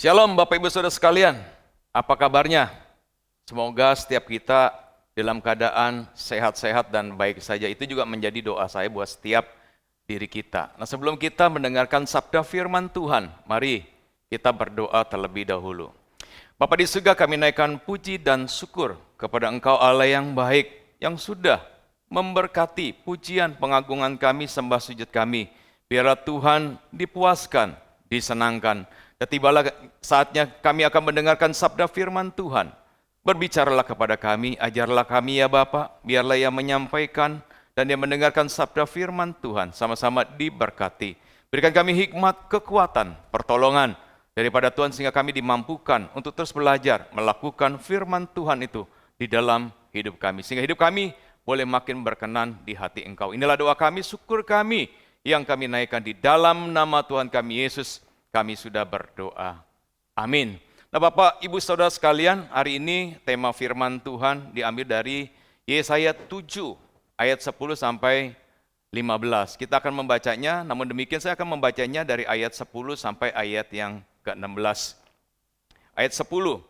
Shalom Bapak Ibu Saudara sekalian, apa kabarnya? Semoga setiap kita dalam keadaan sehat-sehat dan baik saja. Itu juga menjadi doa saya buat setiap diri kita. Nah, sebelum kita mendengarkan sabda firman Tuhan, mari kita berdoa terlebih dahulu. Bapa di surga, kami naikkan puji dan syukur kepada Engkau Allah yang baik, yang sudah memberkati pujian pengagungan kami, sembah sujud kami. Biarlah Tuhan dipuaskan, disenangkan. Dan tibalah saatnya kami akan mendengarkan sabda firman Tuhan. Berbicaralah kepada kami, ajarlah kami ya Bapa, biarlah yang menyampaikan dan yang mendengarkan sabda firman Tuhan sama-sama diberkati. Berikan kami hikmat, kekuatan, pertolongan daripada Tuhan sehingga kami dimampukan untuk terus belajar melakukan firman Tuhan itu di dalam hidup kami. Sehingga hidup kami boleh makin berkenan di hati Engkau. Inilah doa kami, syukur kami yang kami naikkan di dalam nama Tuhan kami Yesus. Kami sudah berdoa. Amin. Nah Bapak, Ibu, Saudara sekalian, hari ini tema firman Tuhan diambil dari Yesaya 7 ayat 10 sampai 15. Kita akan membacanya, namun demikian saya akan membacanya dari ayat 10 sampai ayat yang ke-16. Ayat 10.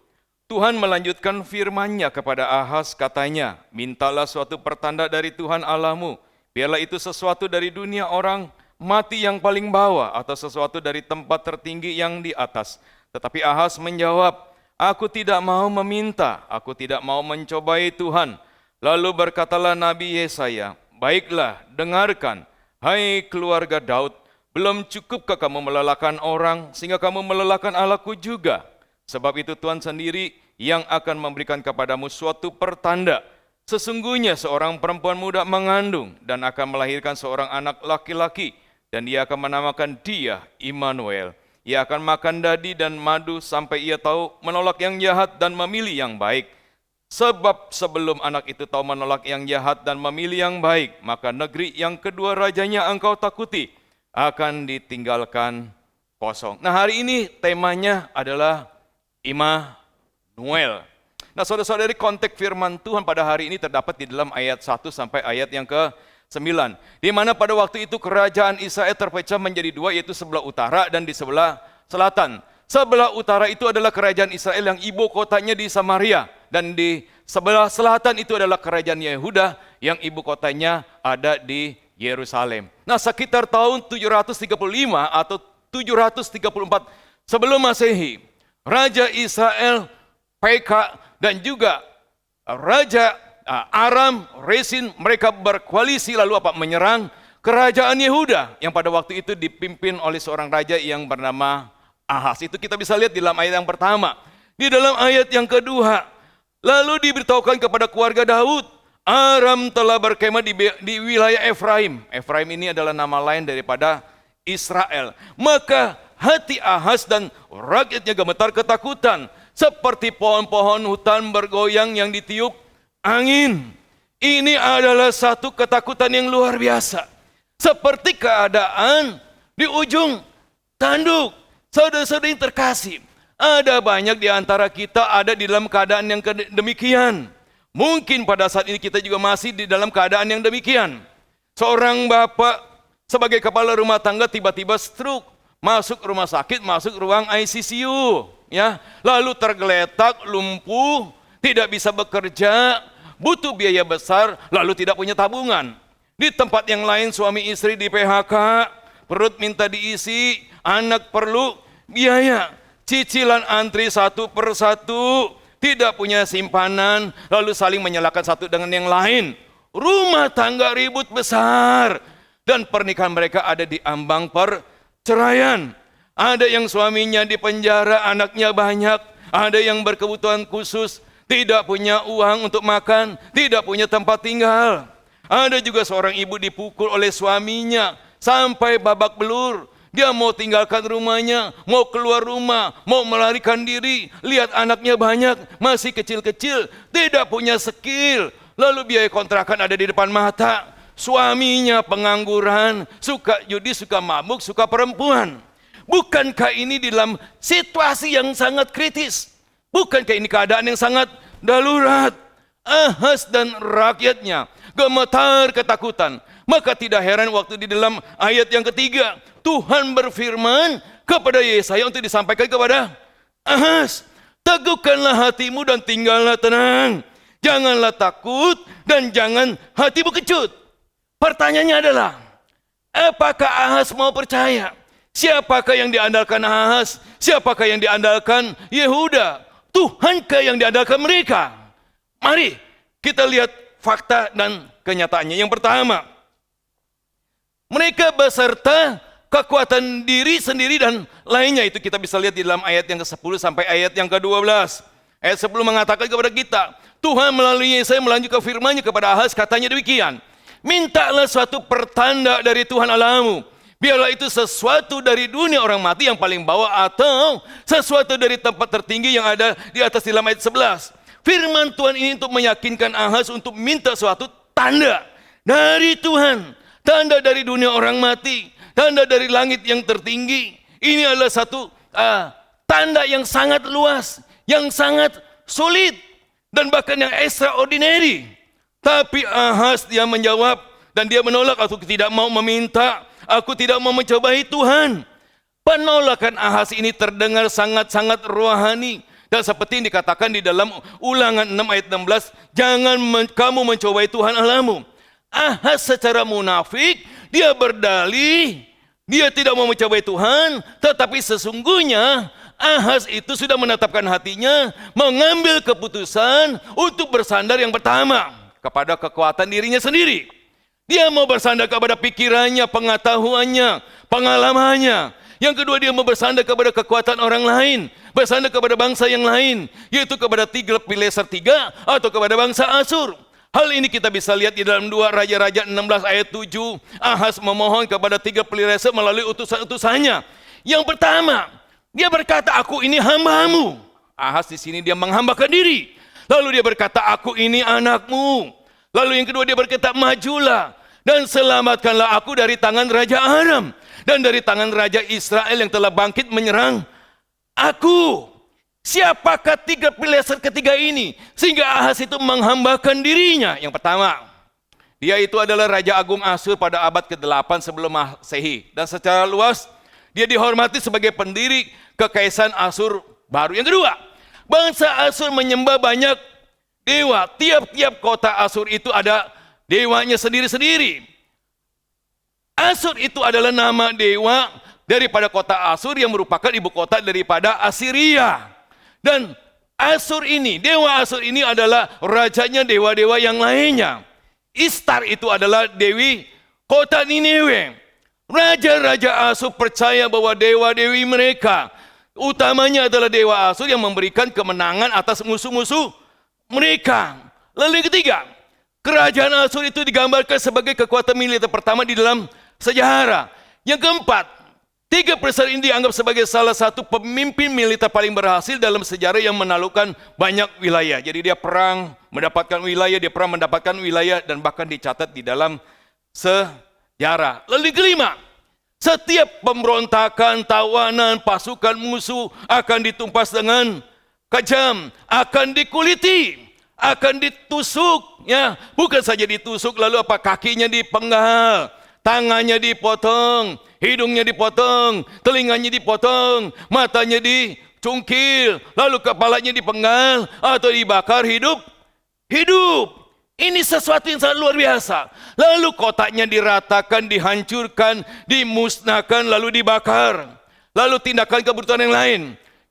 Tuhan melanjutkan firman-Nya kepada Ahaz, katanya, mintalah suatu pertanda dari Tuhan Allahmu, biarlah itu sesuatu dari dunia orang mati yang paling bawah atau sesuatu dari tempat tertinggi yang di atas. Tetapi Ahaz menjawab, aku tidak mau meminta, aku tidak mau mencobai Tuhan. Lalu berkatalah Nabi Yesaya, baiklah dengarkan, hai keluarga Daud, belum cukupkah kamu melelahkan orang sehingga kamu melelahkan Allahku juga? Sebab itu Tuhan sendiri yang akan memberikan kepadamu suatu pertanda. Sesungguhnya seorang perempuan muda mengandung dan akan melahirkan seorang anak laki-laki. Dan dia akan menamakan dia Immanuel. Ia akan makan dadi dan madu sampai ia tahu menolak yang jahat dan memilih yang baik. Sebab sebelum anak itu tahu menolak yang jahat dan memilih yang baik, maka negeri yang kedua rajanya engkau takuti akan ditinggalkan kosong. Nah, hari ini temanya adalah Immanuel. Nah, saudara-saudari, konteks firman Tuhan pada hari ini terdapat di dalam ayat 1 sampai ayat yang ke-9, di mana pada waktu itu kerajaan Israel terpecah menjadi dua, yaitu sebelah utara dan di sebelah selatan. Sebelah utara itu adalah kerajaan Israel yang ibu kotanya di Samaria, dan di sebelah selatan itu adalah kerajaan Yehuda yang ibu kotanya ada di Yerusalem. Nah, sekitar tahun 735 atau 734 sebelum Masehi, Raja Israel, Pekah, dan juga Raja Aram, Resin, mereka berkoalisi lalu menyerang kerajaan Yehuda yang pada waktu itu dipimpin oleh seorang raja yang bernama Ahaz. Itu kita bisa lihat di dalam ayat yang pertama. Di dalam ayat yang kedua, lalu diberitahukan kepada keluarga Daud, Aram telah berkemah di wilayah Efraim. Efraim ini adalah nama lain daripada Israel. Maka hati Ahaz dan rakyatnya gemetar ketakutan, seperti pohon-pohon hutan bergoyang yang ditiup angin. Ini adalah satu ketakutan yang luar biasa. Seperti keadaan di ujung tanduk. Saudara-saudari yang terkasih, ada banyak di antara kita ada di dalam keadaan yang demikian. Mungkin pada saat ini kita juga masih di dalam keadaan yang demikian. Seorang bapak sebagai kepala rumah tangga tiba-tiba stroke, masuk rumah sakit, masuk ruang ICU, ya. Lalu tergeletak, lumpuh, tidak bisa bekerja, butuh biaya besar, lalu tidak punya tabungan. Di tempat yang lain suami istri di PHK, perut minta diisi, anak perlu biaya, cicilan antri satu per satu, tidak punya simpanan, lalu saling menyalahkan satu dengan yang lain. Rumah tangga ribut besar, dan pernikahan mereka ada di ambang perceraian. Ada yang suaminya di penjara, anaknya banyak, ada yang berkebutuhan khusus, tidak punya uang untuk makan, tidak punya tempat tinggal. Ada juga seorang ibu dipukul oleh suaminya sampai babak belur. Dia mau tinggalkan rumahnya, mau keluar rumah, mau melarikan diri. Lihat anaknya banyak, masih kecil-kecil, tidak punya skill. Lalu biaya kontrakan ada di depan mata. Suaminya pengangguran, suka judi, suka mabuk, suka perempuan. Bukankah ini di dalam situasi yang sangat kritis? Bukankah ini keadaan yang sangat darurat? Ahaz dan rakyatnya gemetar ketakutan. Maka tidak heran waktu di dalam ayat yang ketiga, Tuhan berfirman kepada Yesaya untuk disampaikan kepada Ahas, teguhkanlah hatimu dan tinggallah tenang. Janganlah takut dan jangan hatimu kecut. Pertanyaannya adalah, apakah Ahas mau percaya? Siapakah yang diandalkan Ahas? Siapakah yang diandalkan Yehuda? Tuhankah yang diandalkan mereka? Mari kita lihat fakta dan kenyataannya. Yang pertama, mereka beserta kekuatan diri sendiri dan lainnya. Itu kita bisa lihat di dalam ayat yang ke-10 sampai ayat yang ke-12. Ayat 10 mengatakan kepada kita, Tuhan melalui Yesaya melanjutkan firman-Nya kepada Ahaz, katanya demikian, mintalah suatu pertanda dari Tuhan Allahmu. Biarlah itu sesuatu dari dunia orang mati yang paling bawah atau sesuatu dari tempat tertinggi yang ada di atas di dalam ayat 11. Firman Tuhan ini untuk meyakinkan Ahaz untuk minta suatu tanda dari Tuhan. Tanda dari dunia orang mati. Tanda dari langit yang tertinggi. Ini adalah satu tanda yang sangat luas. Yang sangat sulit. Dan bahkan yang extraordinary. Tapi Ahaz dia menjawab dan dia menolak. Aku tidak mau meminta. Aku tidak mau mencobai Tuhan. Penolakan Ahaz ini terdengar sangat-sangat rohani. Dan seperti yang dikatakan di dalam Ulangan 6 ayat 16, jangan kamu mencobai Tuhan Allahmu. Ahaz secara munafik, dia berdalih, dia tidak mau mencobai Tuhan, tetapi sesungguhnya Ahaz itu sudah menetapkan hatinya, mengambil keputusan untuk bersandar yang pertama, kepada kekuatan dirinya sendiri. Dia mau bersandar kepada pikirannya, pengetahuannya, pengalamannya. Yang kedua, dia mau bersandar kepada kekuatan orang lain, bersandar kepada bangsa yang lain, yaitu kepada Tiglat-Pileser III atau kepada bangsa Asyur. Hal ini kita bisa lihat di dalam 2 Raja-Raja 16 ayat 7. Ahaz memohon kepada Tiglat-Pileser melalui utusan-utusannya. Yang pertama, dia berkata, aku ini hamba-Mu. Ahaz di sini dia menghambakan diri. Lalu dia berkata, aku ini anakmu. Lalu yang kedua dia berkata, majulah dan selamatkanlah aku dari tangan Raja Aram dan dari tangan Raja Israel yang telah bangkit menyerang aku. Siapakah Tiglat-Pileser ketiga ini sehingga Ahaz itu menghambakan dirinya? Yang pertama, dia itu adalah Raja Agung Asyur pada abad ke-8 sebelum Masehi. Dan secara luas, dia dihormati sebagai pendiri kekaisaran Asyur baru. Yang kedua, bangsa Asyur menyembah banyak dewa. Tiap-tiap kota Asyur itu ada dewanya sendiri-sendiri. Asyur itu adalah nama dewa daripada kota Asyur yang merupakan ibu kota daripada Assyria. Dan Asyur ini, dewa Asyur ini adalah rajanya dewa-dewa yang lainnya. Ishtar itu adalah dewi kota Nineveh. Raja-raja Asyur percaya bahwa dewa-dewi mereka, utamanya adalah dewa Asyur yang memberikan kemenangan atas musuh-musuh mereka. Lalu yang ketiga, kerajaan Asyur itu digambarkan sebagai kekuatan militer pertama di dalam sejarah. Yang keempat, tiga besar ini dianggap sebagai salah satu pemimpin militer paling berhasil dalam sejarah yang menaklukkan banyak wilayah. Jadi dia perang mendapatkan wilayah, dia perang mendapatkan wilayah dan bahkan dicatat di dalam sejarah. Lalu yang kelima, setiap pemberontakan, tawanan, pasukan musuh akan ditumpas dengan kejam, akan dikuliti, akan ditusuk, ya, bukan saja ditusuk lalu apa, kakinya dipenggal, tangannya dipotong, hidungnya dipotong, telinganya dipotong, matanya dicungkil, lalu kepalanya dipenggal atau dibakar hidup. Ini sesuatu yang sangat luar biasa. Lalu kotanya diratakan, dihancurkan, dimusnahkan, lalu dibakar. Lalu tindakan kebutuhan yang lain.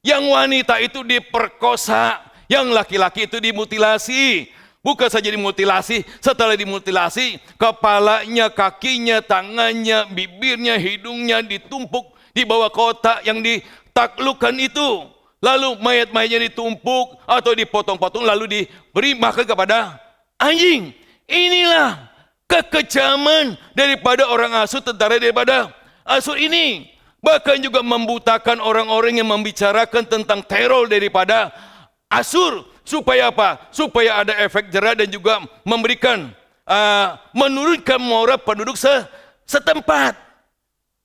Yang wanita itu diperkosa, yang laki-laki itu dimutilasi. Bukan saja dimutilasi, setelah dimutilasi, kepalanya, kakinya, tangannya, bibirnya, hidungnya ditumpuk di bawah kota yang ditaklukkan itu. Lalu mayat-mayatnya ditumpuk atau dipotong-potong, lalu diberi makan kepada anjing. Inilah kekejaman daripada orang Asyur, tentara daripada Asyur ini. Bahkan juga membutakan orang-orang yang membicarakan tentang teror daripada Asyur. Supaya apa? Supaya ada efek jera dan juga memberikan, menurunkan moral penduduk setempat.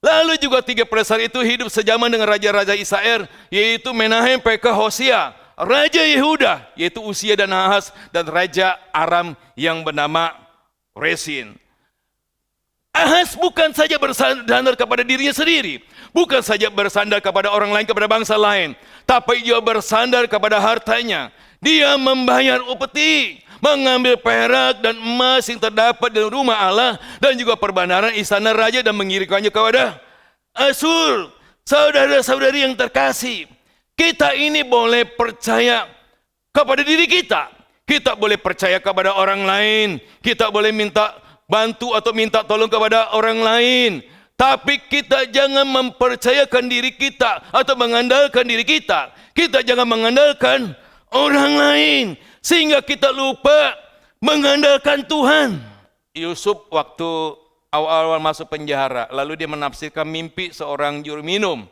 Lalu juga tiga besar itu hidup sejaman dengan raja-raja Israel, yaitu Menahem, Pekah, Hosea. Raja Yehuda, yaitu Uzia dan Ahaz, dan Raja Aram yang bernama Resin. Ahaz bukan saja bersandar kepada dirinya sendiri, Bukan saja bersandar kepada orang lain, kepada bangsa lain, tapi dia bersandar kepada hartanya. Dia membayar upeti, mengambil perak dan emas yang terdapat di rumah Allah dan juga perbandaran istana raja dan mengirimkannya kepada Asyur. Saudara-saudari yang terkasih, kita ini boleh percaya kepada diri kita. Kita boleh percaya kepada orang lain. Kita boleh minta bantu atau minta tolong kepada orang lain. Tapi kita jangan mempercayakan diri kita atau mengandalkan diri kita. Kita jangan mengandalkan orang lain sehingga kita lupa mengandalkan Tuhan. Yusuf waktu awal-awal masuk penjara, lalu dia menafsirkan mimpi seorang juru minum.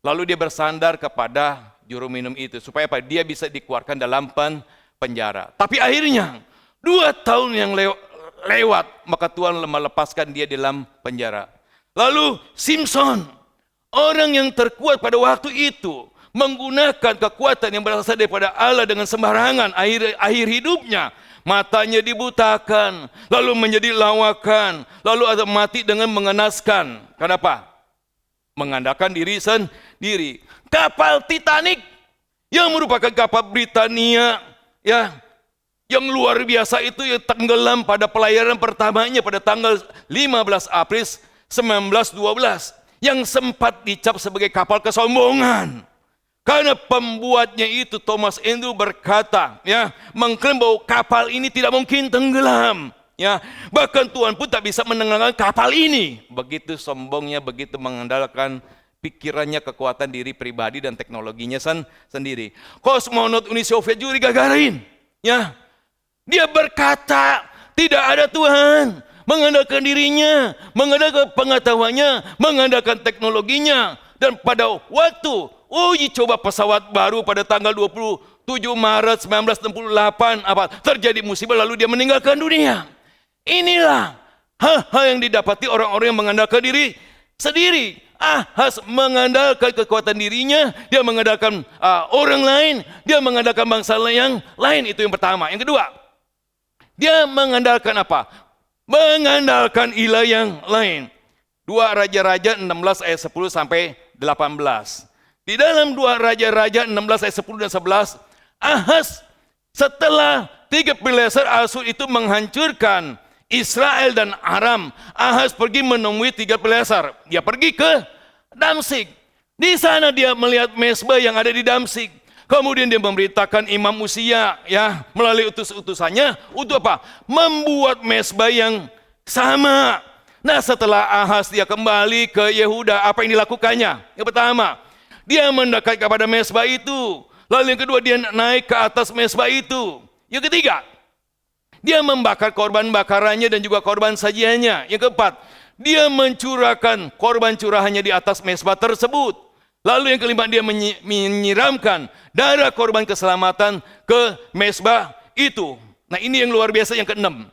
Lalu dia bersandar kepada juru minum itu supaya apa? Dia bisa dikeluarkan dalam penjara. Tapi akhirnya 2 tahun yang lewat, maka Tuhan melepaskan dia dalam penjara. Lalu Simpson, orang yang terkuat pada waktu itu, menggunakan kekuatan yang berasal daripada Allah dengan sembarangan. Akhir hidupnya, matanya dibutakan, lalu menjadi lawakan, lalu ada mati dengan mengenaskan. Kenapa? Mengandalkan diri sendiri. Kapal Titanic yang merupakan kapal Britania, ya, yang luar biasa itu yang tenggelam pada pelayaran pertamanya pada tanggal 15 April 1912, yang sempat dicap sebagai kapal kesombongan. Karena pembuatnya itu Thomas Andrew berkata, ya, mengklaim bahwa kapal ini tidak mungkin tenggelam, ya. Bahkan Tuhan pun tak bisa menenggelamkan kapal ini. Begitu sombongnya, begitu mengandalkan pikirannya, kekuatan diri pribadi dan teknologinya sendiri. Kosmonot Uni Soviet Yuri Gagarin, ya, dia berkata tidak ada Tuhan, mengandalkan dirinya, mengandalkan pengetahuannya, mengandalkan teknologinya. Dan pada waktu uji coba pesawat baru pada tanggal 27 Maret 1968, terjadi musibah lalu dia meninggalkan dunia. Inilah hal-hal yang didapati orang-orang yang mengandalkan diri sendiri. Ahas mengandalkan kekuatan dirinya, dia mengandalkan orang lain, dia mengandalkan bangsa yang lain. Itu yang pertama. Yang kedua, dia mengandalkan apa? Mengandalkan ilah yang lain. 2 Raja-Raja 16 ayat 10 sampai 18. Di dalam 2 Raja-Raja 16 ayat 10 dan 11, Ahas setelah 3 Pilesar Asyur itu menghancurkan Israel dan Aram, Ahas pergi menemui 3 Pilesar. Dia pergi ke Damsyik. Di sana dia melihat mezbah yang ada di Damsyik. Kemudian dia memberitakan Imam Usia, ya, melalui utus-utusannya untuk apa? Membuat mezbah yang sama. Nah, setelah Ahas dia kembali ke Yehuda, apa yang dilakukannya? Yang pertama, dia mendekat kepada mezbah itu. Lalu yang kedua, dia naik ke atas mezbah itu. Yang ketiga, dia membakar korban bakarannya dan juga korban sajiannya. Yang keempat, dia mencurahkan korban curahannya di atas mezbah tersebut. Lalu yang kelima, dia menyiramkan darah korban keselamatan ke mezbah itu. Nah, ini yang luar biasa. Yang keenam,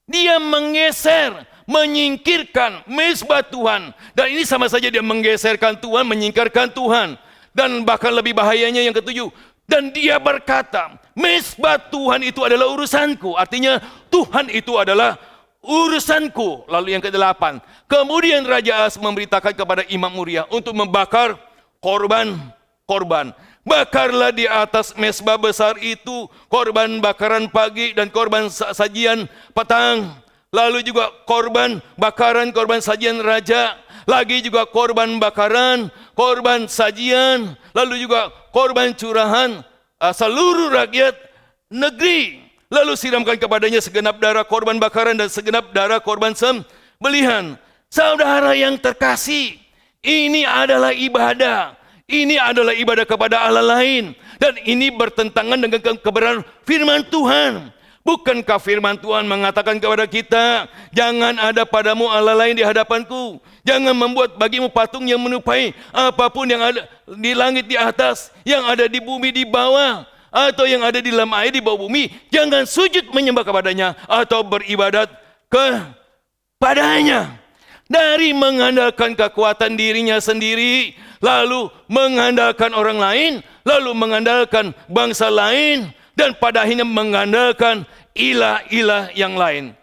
dia menggeser, menyingkirkan mezbah Tuhan. Dan ini sama saja dia menggeserkan Tuhan, menyingkirkan Tuhan. Dan bahkan lebih bahayanya yang ketujuh, dan dia berkata, mezbah Tuhan itu adalah urusanku. Artinya Tuhan itu adalah urusanku. Lalu yang kedelapan, kemudian Raja Ahas memberitakan kepada Imam Uriah untuk membakar korban. Bakarlah di atas mezbah besar itu korban bakaran pagi dan korban sajian petang. Lalu juga korban bakaran, korban sajian raja. Lagi juga korban bakaran, korban sajian. Lalu juga korban curahan seluruh rakyat negeri. Lalu siramkan kepadanya segenap darah korban bakaran dan segenap darah korban sembelihan. Saudara yang terkasih, ini adalah ibadah. Ini adalah ibadah kepada Allah lain. Dan ini bertentangan dengan kebenaran firman Tuhan. Bukankah firman Tuhan mengatakan kepada kita, jangan ada padamu Allah lain di hadapanku. Jangan membuat bagimu patung yang menyerupai apapun yang ada di langit di atas, yang ada di bumi di bawah, atau yang ada di dalam air di bawah bumi. Jangan sujud menyembah kepadanya atau beribadat kepadanya. Dari mengandalkan kekuatan dirinya sendiri, lalu mengandalkan orang lain, lalu mengandalkan bangsa lain, dan pada akhirnya mengandalkan ilah-ilah yang lain.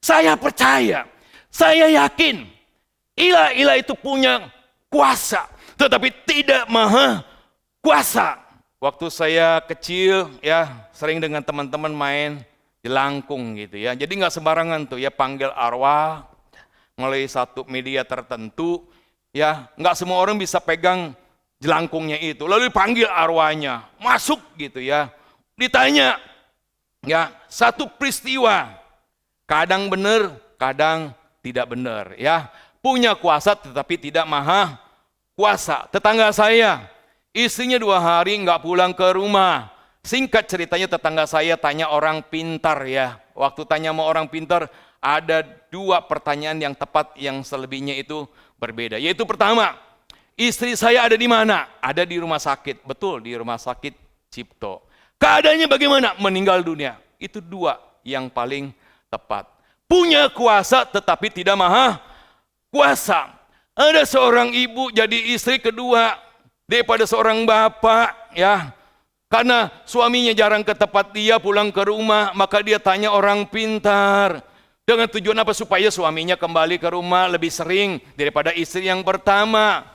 Saya percaya, saya yakin, ilah-ilah itu punya kuasa, tetapi tidak maha kuasa. Waktu saya kecil ya, sering dengan teman-teman main jelangkung gitu ya. Jadi nggak sembarangan tuh ya panggil arwah melalui satu media tertentu ya. Nggak semua orang bisa pegang jelangkungnya itu. Lalu dipanggil arwahnya, masuk gitu ya. Ditanya ya, satu peristiwa. Kadang benar, kadang tidak benar ya. Punya kuasa tetapi tidak maha kuasa. Tetangga saya, istrinya 2 hari nggak pulang ke rumah. Singkat ceritanya tetangga saya tanya orang pintar ya. Waktu tanya sama orang pintar, ada 2 pertanyaan yang tepat, yang selebihnya itu berbeda. Yaitu pertama, istri saya ada di mana? Ada di rumah sakit. Betul, di rumah sakit Cipto. Keadaannya bagaimana? Meninggal dunia. Itu 2 yang paling tepat. Punya kuasa tetapi tidak maha kuasa. Ada seorang ibu jadi istri kedua daripada seorang bapak ya. Karena suaminya jarang ke tempat dia, pulang ke rumah, maka dia tanya orang pintar. Dengan tujuan apa? Supaya suaminya kembali ke rumah lebih sering daripada istri yang pertama.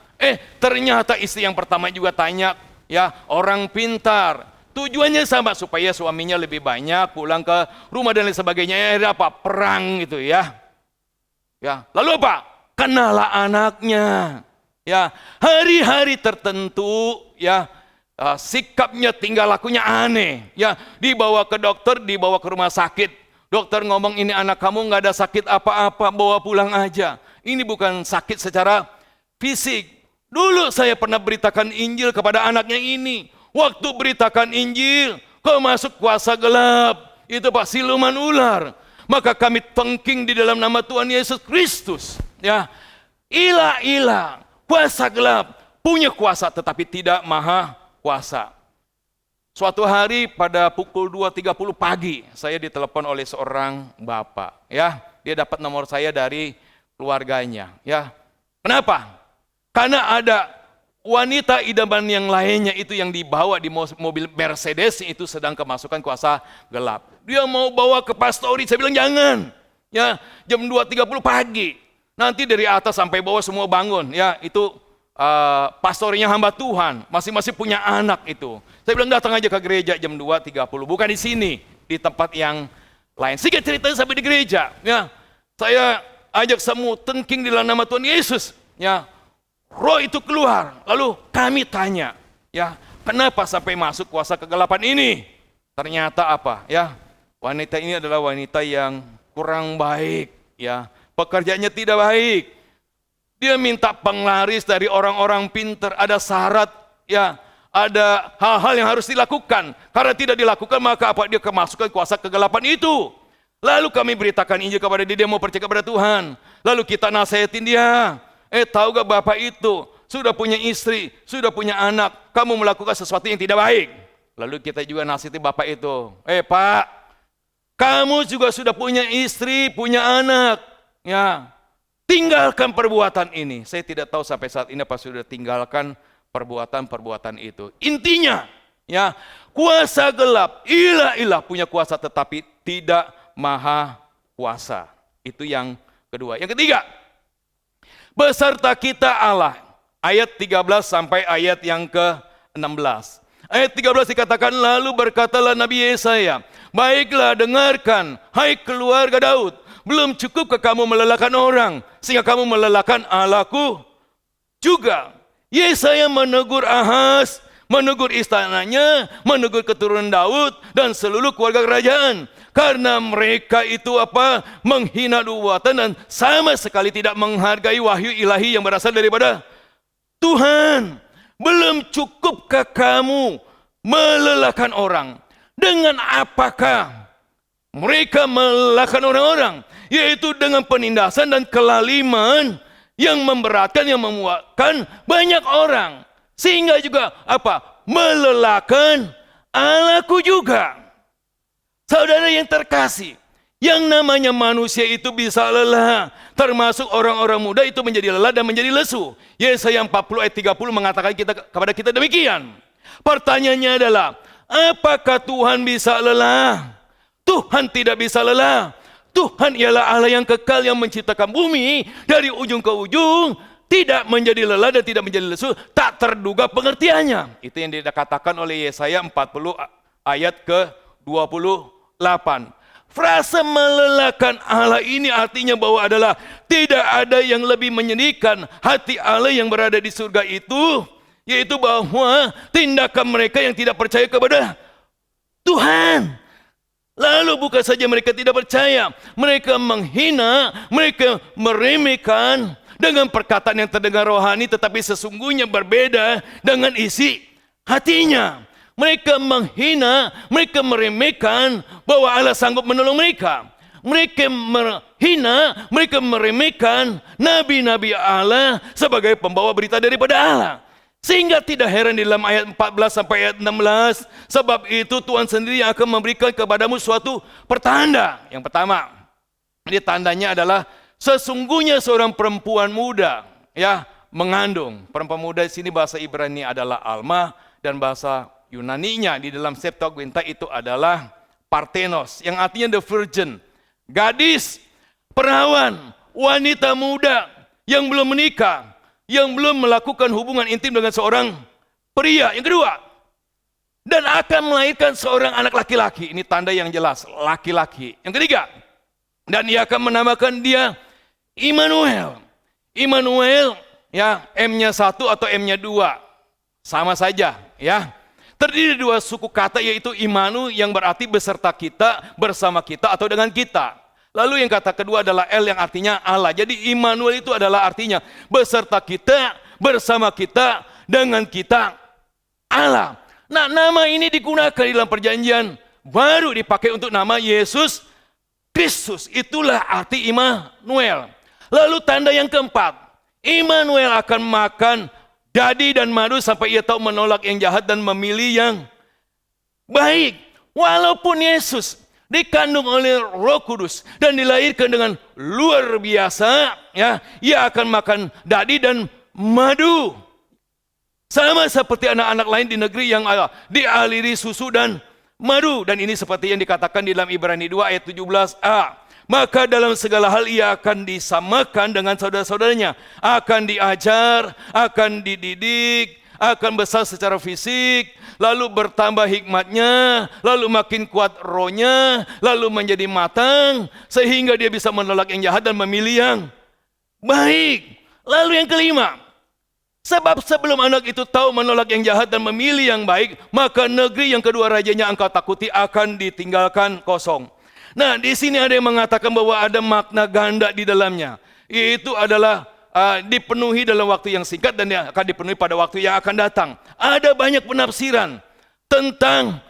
Ternyata istri yang pertama juga tanya ya orang pintar. Tujuannya sama, supaya suaminya lebih banyak pulang ke rumah dan lain sebagainya. Ada apa? Perang gitu ya. Ya, lalu apa? Kenalah anaknya. Ya, hari-hari tertentu ya, sikapnya, tingkah lakunya aneh. Ya, dibawa ke dokter, dibawa ke rumah sakit. Dokter ngomong, ini anak kamu nggak ada sakit apa-apa, bawa pulang aja. Ini bukan sakit secara fisik. Dulu saya pernah beritakan Injil kepada anaknya ini. Waktu beritakan Injil, kau masuk kuasa gelap. Itu Pak, siluman ular. Maka kami tengking di dalam nama Tuhan Yesus Kristus. Ya, ilah, kuasa gelap, punya kuasa tetapi tidak maha kuasa. Suatu hari pada pukul 2.30 pagi, saya ditelepon oleh seorang bapak. Ya, dia dapat nomor saya dari keluarganya. Ya, kenapa? Karena ada wanita idaman yang lainnya itu yang dibawa di mobil Mercedes itu sedang kemasukan kuasa gelap. Dia mau bawa ke pastori, saya bilang jangan. Ya, jam 2.30 pagi. Nanti dari atas sampai bawah semua bangun. Ya, itu pastorinya hamba Tuhan, masing-masing punya anak itu. Saya bilang datang aja ke gereja jam 2.30, bukan di sini, di tempat yang lain. Singkat ceritanya sampai di gereja, ya, saya ajak semua tengking di dalam nama Tuhan Yesus. Ya, roh itu keluar, lalu kami tanya, ya, kenapa sampai masuk kuasa kegelapan ini? Ternyata apa? Ya, wanita ini adalah wanita yang kurang baik, ya, pekerjaannya tidak baik. Dia minta penglaris dari orang-orang pintar, ada syarat, ya, ada hal-hal yang harus dilakukan. Karena tidak dilakukan, maka apa? Dia kemasukan kuasa kegelapan itu. Lalu kami beritakan Injil kepada dia mau percaya kepada Tuhan. Lalu kita nasihatin dia. Tahu gak bapak itu sudah punya istri, sudah punya anak, kamu melakukan sesuatu yang tidak baik. Lalu kita juga nasihati bapak itu. Pak, kamu juga sudah punya istri, punya anak, ya. Tinggalkan perbuatan ini. Saya tidak tahu sampai saat ini apa sudah tinggalkan perbuatan-perbuatan itu. Intinya, ya, kuasa gelap, ilah punya kuasa tetapi tidak maha kuasa. Itu yang kedua. Yang ketiga, beserta kita Allah. Ayat 13 sampai ayat yang ke-16. Ayat 13 dikatakan, lalu berkatalah Nabi Yesaya, baiklah dengarkan, hai keluarga Daud. Belum cukupkah kamu melelahkan orang, sehingga kamu melelahkan Allahku juga. Yesaya menegur Ahaz, menegur istananya, menegur keturunan Daud, dan seluruh keluarga kerajaan. Karena mereka itu apa? Menghina nubuatan dan sama sekali tidak menghargai wahyu ilahi yang berasal daripada Tuhan. Belum cukupkah kamu melelahkan orang? Dengan apakah mereka melelahkan orang-orang? Yaitu dengan penindasan dan kelaliman yang memberatkan, yang memuakkan banyak orang. Sehingga juga apa? Melelahkan Allahku juga. Saudara yang terkasih, yang namanya manusia itu bisa lelah. Termasuk orang-orang muda itu menjadi lelah dan menjadi lesu. Yesaya 40 ayat 30 mengatakan kepada kita demikian. Pertanyaannya adalah, apakah Tuhan bisa lelah? Tuhan tidak bisa lelah. Tuhan ialah Allah yang kekal, yang menciptakan bumi dari ujung ke ujung tidak menjadi lelah dan tidak menjadi lesu, tak terduga pengertiannya. Itu yang dikatakan oleh Yesaya 40 ayat ke-28. Frase melelahkan Allah ini artinya bahwa adalah tidak ada yang lebih menyedihkan hati Allah yang berada di surga itu, yaitu bahwa tindakan mereka yang tidak percaya kepada Tuhan. Lalu bukan saja mereka tidak percaya, mereka menghina, mereka meremehkan dengan perkataan yang terdengar rohani tetapi sesungguhnya berbeda dengan isi hatinya. Mereka menghina, mereka meremehkan bahwa Allah sanggup menolong mereka. Mereka menghina, mereka meremehkan nabi-nabi Allah sebagai pembawa berita daripada Allah. Sehingga tidak heran di dalam ayat 14 sampai ayat 16, sebab itu Tuhan sendiri yang akan memberikan kepadamu suatu pertanda. Yang pertama, ini tandanya adalah sesungguhnya seorang perempuan muda ya mengandung. Perempuan muda di sini bahasa Ibrani adalah Alma dan bahasa Yunaninya di dalam Septuaginta itu adalah Parthenos, yang artinya the virgin, gadis, perawan, wanita muda yang belum menikah, yang belum melakukan hubungan intim dengan seorang pria. Yang kedua, dan akan melahirkan seorang anak laki-laki. Ini tanda yang jelas, laki-laki. Yang ketiga, dan ia akan menamakan dia Immanuel. Immanuel, ya, M-nya 1 atau M-nya 2. Sama saja, ya. Terdiri dua suku kata, yaitu Imanu yang berarti beserta kita, bersama kita atau dengan kita. Lalu yang kata kedua adalah El yang artinya Allah. Jadi Immanuel itu adalah artinya beserta kita, bersama kita, dengan kita Allah. Nah, nama ini digunakan di dalam perjanjian baru dipakai untuk nama Yesus Kristus. Itulah arti Immanuel. Lalu tanda yang keempat, Immanuel akan makan dadi dan madu sampai ia tahu menolak yang jahat dan memilih yang baik. Walaupun Yesus dikandung oleh Roh Kudus dan dilahirkan dengan luar biasa, ya, ia akan makan dadi dan madu. Sama seperti anak-anak lain di negeri yang dialiri susu dan madu. Dan ini seperti yang dikatakan di dalam Ibrani 2 ayat 17a. Maka dalam segala hal ia akan disamakan dengan saudara-saudaranya, akan diajar, akan dididik, akan besar secara fisik, lalu bertambah hikmatnya, lalu makin kuat rohnya, lalu menjadi matang, sehingga dia bisa menolak yang jahat dan memilih yang baik. Lalu yang kelima, sebab sebelum anak itu tahu menolak yang jahat dan memilih yang baik, maka negeri yang kedua rajanya engkau takuti akan ditinggalkan kosong. Nah, di sini ada yang mengatakan bahwa ada makna ganda di dalamnya. Yaitu adalah dipenuhi dalam waktu yang singkat dan akan dipenuhi pada waktu yang akan datang. Ada banyak penafsiran tentang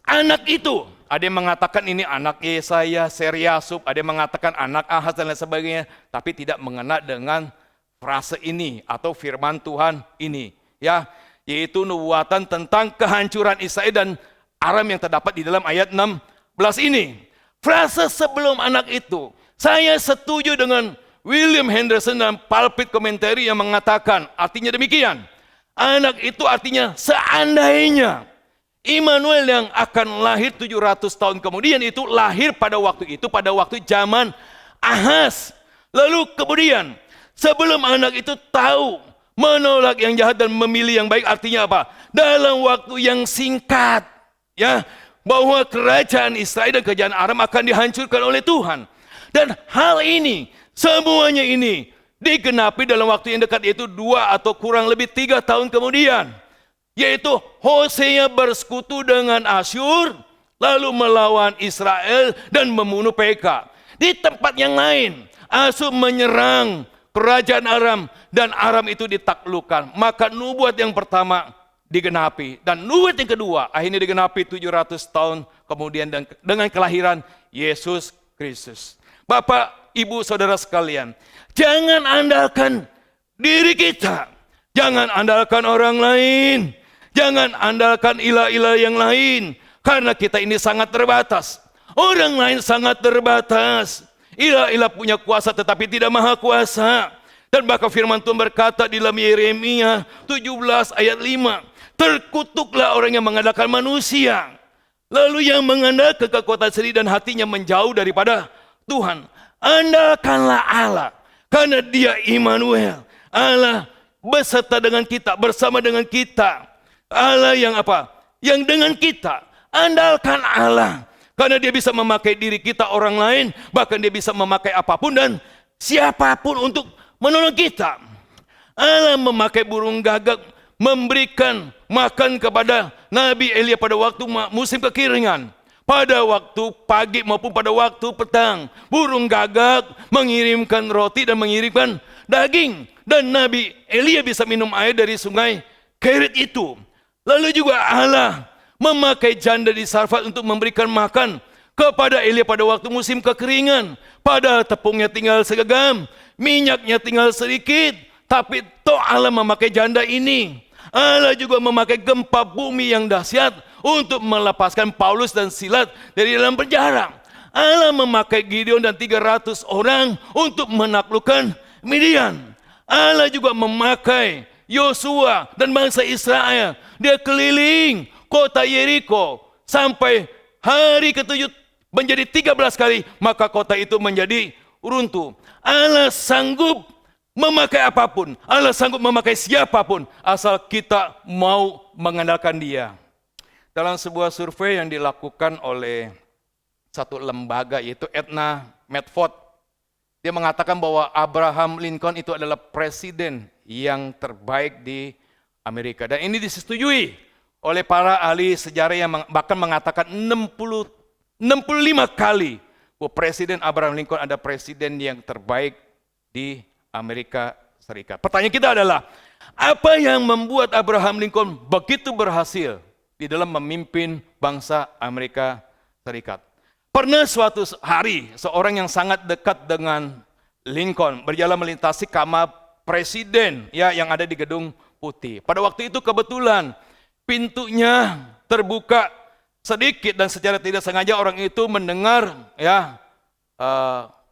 anak itu. Ada yang mengatakan ini anak Yesaya, Seriasub, ada yang mengatakan anak Ahaz dan lain sebagainya, tapi tidak mengena dengan frase ini atau firman Tuhan ini, ya, yaitu nubuatan tentang kehancuran Israel dan Aram yang terdapat di dalam ayat 16 ini. Frase sebelum anak itu, saya setuju dengan William Henderson dan Pulpit Commentary yang mengatakan artinya demikian. Anak itu artinya seandainya Immanuel yang akan lahir 700 tahun kemudian itu lahir pada waktu itu, pada waktu zaman Ahaz. Lalu kemudian sebelum anak itu tahu menolak yang jahat dan memilih yang baik, artinya apa? Dalam waktu yang singkat, ya, bahwa kerajaan Israel dan kerajaan Aram akan dihancurkan oleh Tuhan. Dan hal ini, semuanya ini digenapi dalam waktu yang dekat, yaitu 2 atau kurang lebih 3 tahun kemudian. Yaitu Hosea bersekutu dengan Asyur, lalu melawan Israel dan membunuh PK. Di tempat yang lain, Asyur menyerang kerajaan Aram dan Aram itu ditaklukkan. Maka nubuat yang pertama digenapi dan nubuat yang kedua akhirnya digenapi 700 tahun kemudian dan dengan kelahiran Yesus Kristus. Bapak, Ibu, Saudara sekalian, jangan andalkan diri kita, jangan andalkan orang lain, jangan andalkan ilah-ilah yang lain, karena kita ini sangat terbatas. Orang lain sangat terbatas. Ilah-ilah punya kuasa tetapi tidak maha kuasa. Dan bahkan firman Tuhan berkata di dalam Yeremia 17 ayat 5, terkutuklah orang yang mengandalkan manusia, lalu yang mengandalkan kekuatan sendiri dan hatinya menjauh daripada Tuhan. Andalkanlah Allah, Karena Dia Immanuel, Allah beserta dengan kita, bersama dengan kita. Allah yang apa? Yang dengan kita. Andalkan Allah. Karena Dia bisa memakai diri kita, orang lain, bahkan Dia bisa memakai apapun dan siapapun untuk menolong kita. Allah memakai burung gagak, memberikan makan kepada Nabi Elia pada waktu musim kekeringan. Pada waktu pagi maupun pada waktu petang, burung gagak mengirimkan roti dan mengirimkan daging. Dan Nabi Elia bisa minum air dari sungai Kerit itu. Lalu juga Allah memakai janda di Sarfat untuk memberikan makan kepada Elia pada waktu musim kekeringan. Pada tepungnya tinggal segegam, minyaknya tinggal sedikit. Tapi toh Allah memakai janda ini. Allah juga memakai gempa bumi yang dahsyat untuk melepaskan Paulus dan Silas dari dalam penjara. Allah memakai Gideon dan 300 orang untuk menaklukkan Midian. Allah juga memakai Yosua dan bangsa Israel. Dia keliling kota Yeriko sampai hari ke-7 menjadi 13 kali, maka kota itu menjadi runtuh. Allah sanggup memakai apapun, Allah sanggup memakai siapapun, asal kita mau mengandalkan Dia. Dalam sebuah survei yang dilakukan oleh satu lembaga yaitu Etna Medford, dia mengatakan bahwa Abraham Lincoln itu adalah presiden yang terbaik di Amerika. Dan ini disetujui oleh para ahli sejarah yang bahkan mengatakan 65 kali bahwa Presiden Abraham Lincoln ada presiden yang terbaik di Amerika Serikat. Pertanyaan kita adalah, apa yang membuat Abraham Lincoln begitu berhasil di dalam memimpin bangsa Amerika Serikat? Pernah suatu hari, seorang yang sangat dekat dengan Lincoln berjalan melintasi kamar presiden ya yang ada di Gedung Putih. Pada waktu itu kebetulan pintunya terbuka sedikit dan secara tidak sengaja orang itu mendengar ya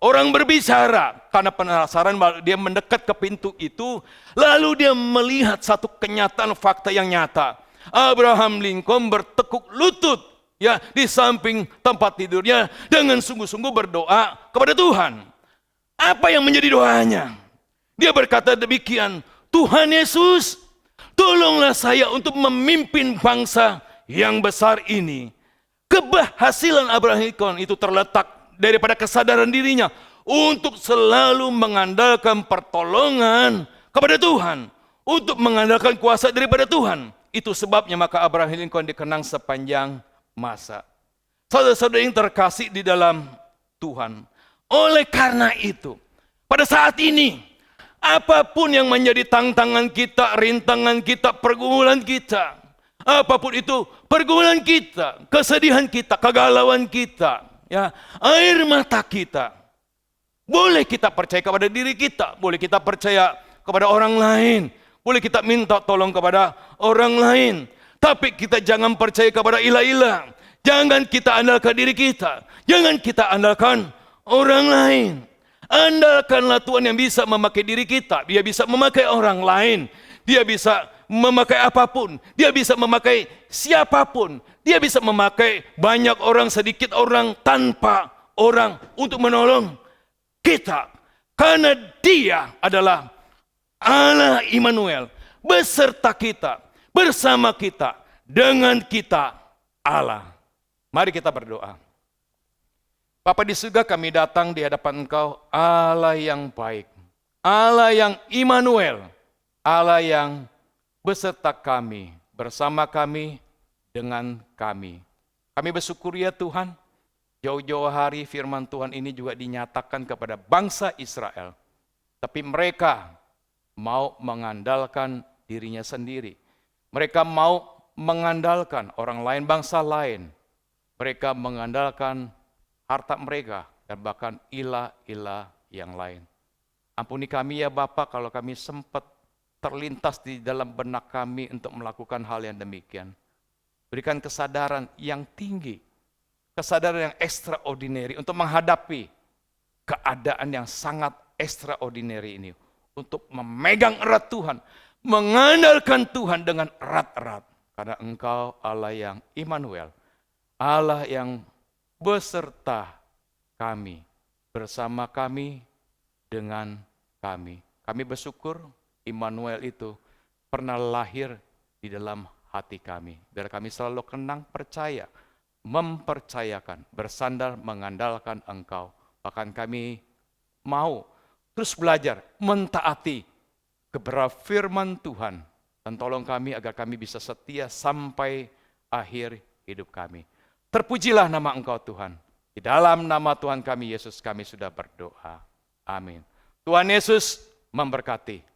orang berbicara. Karena penasaran, dia mendekat ke pintu itu, lalu dia melihat satu kenyataan fakta yang nyata. Abraham Lincoln bertekuk lutut ya di samping tempat tidurnya dengan sungguh-sungguh berdoa kepada Tuhan. Apa yang menjadi doanya? Dia berkata demikian, Tuhan Yesus, tolonglah saya untuk memimpin bangsa yang besar ini. Keberhasilan Abraham Lincoln itu terletak daripada kesadaran dirinya untuk selalu mengandalkan pertolongan kepada Tuhan, untuk mengandalkan kuasa daripada Tuhan. Itu sebabnya maka Abraham Lincoln dikenang sepanjang masa. Saudara-saudara yang terkasih di dalam Tuhan, oleh karena itu, pada saat ini, apapun yang menjadi tantangan kita, rintangan kita, pergumulan kita, apapun itu, pergumulan kita, kesedihan kita, kegalauan kita, ya, air mata kita, boleh kita percaya kepada diri kita, boleh kita percaya kepada orang lain, boleh kita minta tolong kepada orang lain, tapi kita jangan percaya kepada ilah-ilah. Jangan kita andalkan diri kita, jangan kita andalkan orang lain. Andalkanlah Tuhan yang bisa memakai diri kita. Dia bisa memakai orang lain, Dia bisa memakai apapun, Dia bisa memakai siapapun, Dia bisa memakai banyak orang, sedikit orang, tanpa orang untuk menolong kita. Karena Dia adalah Allah Immanuel, beserta kita, bersama kita, dengan kita Allah. Mari kita berdoa. Bapa di surga, kami datang di hadapan Engkau, Allah yang baik, Allah yang Immanuel, Allah yang beserta kami, bersama kami, dengan kami. Kami bersyukur ya Tuhan, jauh-jauh hari firman Tuhan ini juga dinyatakan kepada bangsa Israel. Tapi mereka mau mengandalkan dirinya sendiri. Mereka mau mengandalkan orang lain, bangsa lain. Mereka mengandalkan harta mereka dan bahkan ilah-ilah yang lain. Ampuni kami ya Bapa kalau kami sempat terlintas di dalam benak kami untuk melakukan hal yang demikian. Berikan kesadaran yang tinggi, kesadaran yang extraordinary untuk menghadapi keadaan yang sangat extraordinary ini. Untuk memegang erat Tuhan, mengandalkan Tuhan dengan erat-erat. Karena Engkau Allah yang Immanuel, Allah yang beserta kami, bersama kami, dengan kami. Kami bersyukur Immanuel itu pernah lahir di dalam hati kami. Biar kami selalu kenang, percaya, mempercayakan, bersandar, mengandalkan Engkau. Bahkan kami mau terus belajar, mentaati kebenaran firman Tuhan. Dan tolong kami agar kami bisa setia sampai akhir hidup kami. Terpujilah nama Engkau Tuhan. Di dalam nama Tuhan kami Yesus kami sudah berdoa. Amin. Tuhan Yesus memberkati.